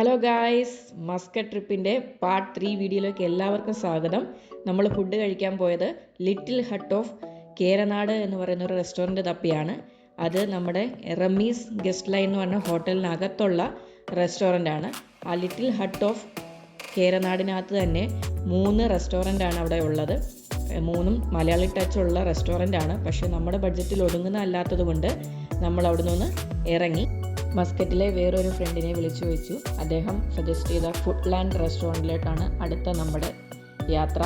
Hello guys, Muscat ട്രിപ്പിൻ്റെ part 3 വീഡിയോയിലേക്ക് എല്ലാവർക്കും സ്വാഗതം. നമ്മൾ ഫുഡ് കഴിക്കാൻ പോയത് ലിറ്റിൽ ഹട്ട് ഓഫ് കേരനാട് എന്ന് പറയുന്ന ഒരു റെസ്റ്റോറൻറ്റ് തപ്പിയാണ്. അത് നമ്മുടെ റമീസ് ഗസ്റ്റ് ലൈൻ എന്ന് പറഞ്ഞ ഹോട്ടലിനകത്തുള്ള റെസ്റ്റോറൻ്റാണ്. ആ ലിറ്റിൽ ഹട്ട് ഓഫ് കേരനാടിനകത്ത് തന്നെ 3 റെസ്റ്റോറൻ്റാണ് അവിടെ ഉള്ളത്. 3 മലയാളി ടച്ചുള്ള റെസ്റ്റോറൻ്റാണ്. പക്ഷേ നമ്മുടെ ബഡ്ജറ്റിൽ ഒതുങ്ങുന്ന അല്ലാത്തത് കൊണ്ട് നമ്മൾ അവിടെ നിന്ന് ഇറങ്ങി മസ്കറ്റിലെ വേറൊരു ഫ്രണ്ടിനെ വിളിച്ചു വെച്ചു. അദ്ദേഹം സജസ്റ്റ് ചെയ്ത ഫുഡ്ലാൻഡ് റെസ്റ്റോറൻറ്റിലോട്ടാണ് അടുത്ത നമ്മുടെ യാത്ര.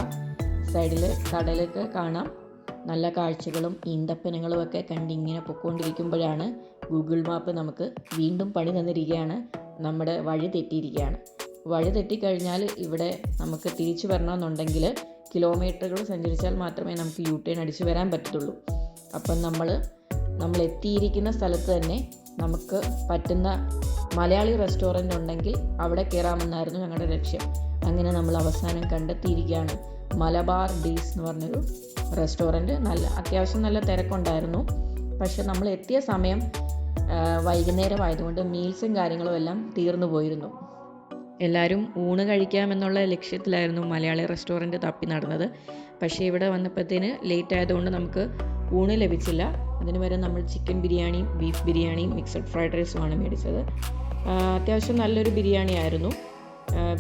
സൈഡിൽ കടലൊക്കെ കാണാം. നല്ല കാഴ്ചകളും ഈന്തപ്പനങ്ങളും ഒക്കെ കണ്ടിങ്ങനെ പൊയ്ക്കൊണ്ടിരിക്കുമ്പോഴാണ് ഗൂഗിൾ മാപ്പ് നമുക്ക് വീണ്ടും പണി തന്നിരിക്കുകയാണ്. നമ്മുടെ വഴി തെറ്റിയിരിക്കുകയാണ്. വഴി തെറ്റിക്കഴിഞ്ഞാൽ ഇവിടെ നമുക്ക് തിരിച്ചു വരണമെന്നുണ്ടെങ്കിൽ കിലോമീറ്ററുകൾ സഞ്ചരിച്ചാൽ മാത്രമേ നമുക്ക് യു ടേൺ അടിച്ച് വരാൻ പറ്റത്തുള്ളൂ. അപ്പം നമ്മൾ എത്തിയിരിക്കുന്ന സ്ഥലത്ത് തന്നെ നമുക്ക് പറ്റുന്ന മലയാളി റെസ്റ്റോറൻ്റ് ഉണ്ടെങ്കിൽ അവിടെ കയറാമെന്നായിരുന്നു ഞങ്ങളുടെ ലക്ഷ്യം. അങ്ങനെ നമ്മൾ അവസാനം കണ്ടെത്തിയിരിക്കുകയാണ് മലബാർ ഡേയ്സ് എന്ന് പറഞ്ഞൊരു റെസ്റ്റോറൻറ്റ്. അത്യാവശ്യം നല്ല തിരക്കുണ്ടായിരുന്നു. പക്ഷെ നമ്മൾ എത്തിയ സമയം വൈകുന്നേരം ആയതുകൊണ്ട് മീൽസും കാര്യങ്ങളും എല്ലാം തീർന്നു പോയിരുന്നു. എല്ലാവരും ഊണ് കഴിക്കാമെന്നുള്ള ലക്ഷ്യത്തിലായിരുന്നു മലയാളി റെസ്റ്റോറൻറ്റ് തപ്പി നടന്നത്. പക്ഷേ ഇവിടെ വന്നപ്പോഴത്തേന് ലേറ്റ് ആയതുകൊണ്ട് നമുക്ക് ഊണ് ലഭിച്ചില്ല. അതിന് വരെ നമ്മൾ ചിക്കൻ ബിരിയാണിയും ബീഫ് ബിരിയാണിയും മിക്സഡ് ഫ്രൈഡ് റൈസുമാണ് മേടിച്ചത്. അത്യാവശ്യം നല്ലൊരു ബിരിയാണി ആയിരുന്നു.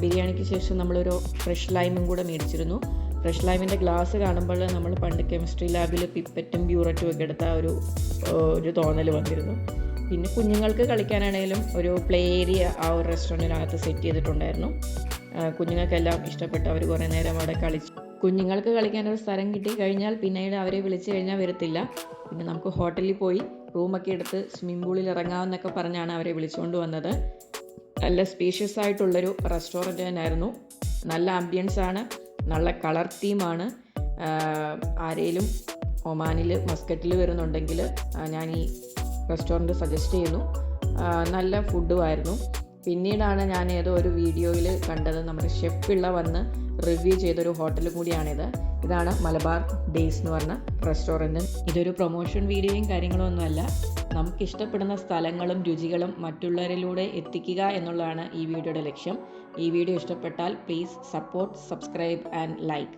ബിരിയാണിക്ക് ശേഷം നമ്മളൊരു ഫ്രഷ് ലൈമും കൂടെ മേടിച്ചിരുന്നു. ഫ്രഷ് ലൈമിൻ്റെ ഗ്ലാസ് കാണുമ്പോൾ നമ്മൾ പണ്ട് കെമിസ്ട്രി ലാബിൽ പിപ്പറ്റും ബ്യൂററ്റും ഒക്കെ എടുത്ത ഒരു തോന്നൽ വന്നിരുന്നു. പിന്നെ കുഞ്ഞുങ്ങൾക്ക് കളിക്കാനാണെങ്കിലും ഒരു പ്ലേ ഏരിയ ആ ഒരു റെസ്റ്റോറൻറ്റിനകത്ത് സെറ്റ് ചെയ്തിട്ടുണ്ടായിരുന്നു. കുഞ്ഞുങ്ങൾക്കെല്ലാം ഇഷ്ടപ്പെട്ടു. അവർ കുറേ നേരം അവിടെ കളിച്ചു. കുഞ്ഞുങ്ങൾക്ക് കളിക്കാനൊരു സ്ഥലം കിട്ടി കഴിഞ്ഞാൽ പിന്നീട് അവരെ വിളിച്ചു കഴിഞ്ഞാൽ വരത്തില്ല. പിന്നെ നമുക്ക് ഹോട്ടലിൽ പോയി റൂമൊക്കെ എടുത്ത് സ്വിമ്മിംഗ് പൂളിൽ ഇറങ്ങാമെന്നൊക്കെ പറഞ്ഞാണ് അവരെ വിളിച്ചുകൊണ്ട് വന്നത്. നല്ല സ്പേഷ്യസ് ആയിട്ടുള്ളൊരു റെസ്റ്റോറൻറ്റ് തന്നെയായിരുന്നു. നല്ല ആംബിയൻസ് ആണ്, നല്ല കളർ തീമാണ്. ആരെങ്കിലും ഒമാനിൽ മസ്കറ്റിൽ വരുന്നുണ്ടെങ്കിൽ ഞാൻ ഈ റെസ്റ്റോറൻറ്റ് സജസ്റ്റ് ചെയ്യുന്നു. നല്ല ഫുഡുമായിരുന്നു. പിന്നീടാണ് ഞാൻ ഏതോ ഒരു വീഡിയോയിൽ കണ്ടത് നമ്മുടെ ഷെഫ് പിള്ള വന്ന് റിവ്യൂ ചെയ്തൊരു ഹോട്ടൽ കൂടിയാണിത്. ഇതാണ് മലബാർ ഡേയ്സ് എന്ന് പറഞ്ഞ റെസ്റ്റോറൻറ്റ്. ഇതൊരു പ്രൊമോഷൻ വീഡിയോയും കാര്യങ്ങളും ഒന്നുമല്ല. നമുക്കിഷ്ടപ്പെടുന്ന സ്ഥലങ്ങളും രുചികളും മറ്റുള്ളവരിലൂടെ എത്തിക്കുക എന്നുള്ളതാണ് ഈ വീഡിയോയുടെ ലക്ഷ്യം. ഈ വീഡിയോ ഇഷ്ടപ്പെട്ടാൽ please support, subscribe and like.